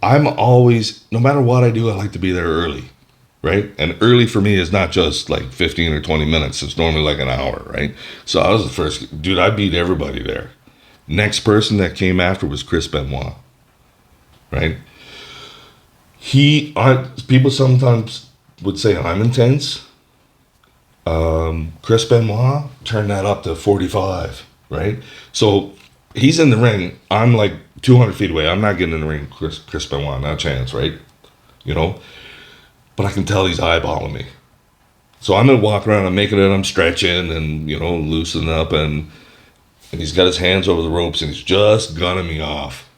I'm always, no matter what I do, I like to be there early, right? And early for me is not just like 15 or 20 minutes. It's normally like an hour, right? So I was the first, dude, I beat everybody there. Next person that came after was Chris Benoit, right? People sometimes would say I'm intense. Chris Benoit turned that up to 45, right? So he's in the ring. I'm like 200 feet away. I'm not getting in the ring with Chris Benoit, not a chance, right? You know? But I can tell he's eyeballing me. So I'm going to walk around, I'm making it, I'm stretching and, you know, loosening up. And he's got his hands over the ropes and he's just gunning me off.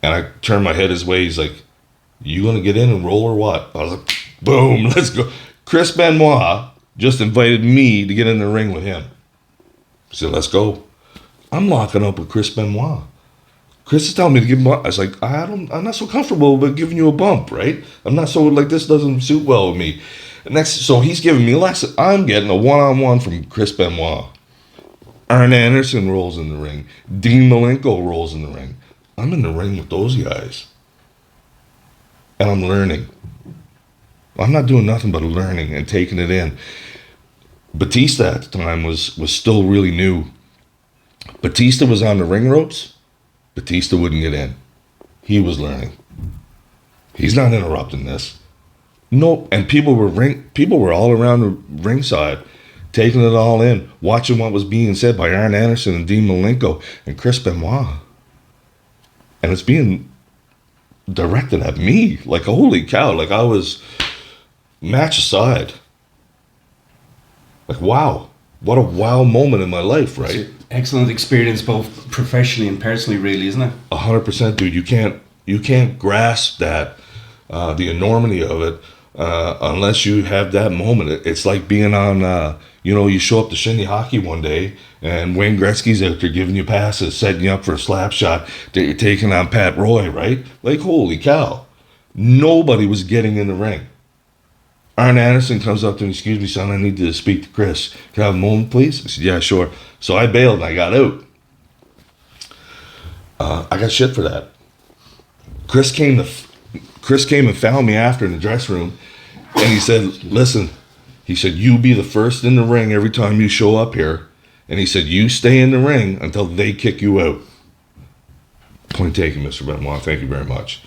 And I turn my head his way. He's like, you going to get in and roll or what? I was like, boom, let's go. Chris Benoit just invited me to get in the ring with him. He said, let's go. I'm locking up with Chris Benoit. Chris is telling me to give him a, I was like, I'm not so comfortable with giving you a bump, right? I'm not so, like, this doesn't suit well with me. So he's giving me a lesson. I'm getting a one-on-one from Chris Benoit. Arn Anderson rolls in the ring. Dean Malenko rolls in the ring. I'm in the ring with those guys. And I'm learning. I'm not doing nothing but learning and taking it in. Batista at the time was still really new. Batista was on the ring ropes. Batista wouldn't get in. He was learning. He's not interrupting this. Nope. And people were all around the ringside, taking it all in, watching what was being said by Arn Anderson and Dean Malenko and Chris Benoit. And it's being directed at me. Like, holy cow. Like, I was match aside. Like, wow. What a wow moment in my life, right? It's an excellent experience, both professionally and personally, really, isn't it? 100%, dude. You can't grasp that, the enormity of it, unless you have that moment. It's like being on, you show up to shinny hockey one day, and Wayne Gretzky's out there giving you passes, setting you up for a slap shot that you're taking on Pat Roy, right? Like, holy cow. Nobody was getting in the ring. Arn Anderson comes up to me, excuse me, son, I need to speak to Chris. Can I have a moment, please? I said, yeah, sure. So I bailed and I got out. I got shit for that. Chris came and found me after in the dressing room, and he said, listen, he said, you be the first in the ring every time you show up here. And he said, you stay in the ring until they kick you out. Point taken, Mr. Benoit. Thank you very much.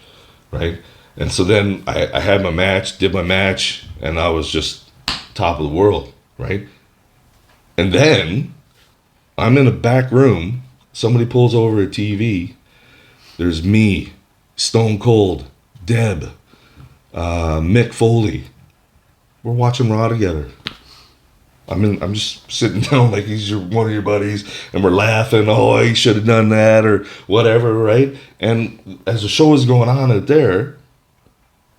Right? And so then I had my match, did my match, and I was just top of the world, right? And then I'm in a back room. Somebody pulls over a TV. There's me, Stone Cold, Deb, Mick Foley. We're watching Raw together. I'm just sitting down like he's one of your buddies, and we're laughing. Oh, he should have done that or whatever, right? And as the show is going on out there,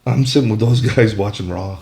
I'm sitting with those guys watching Raw.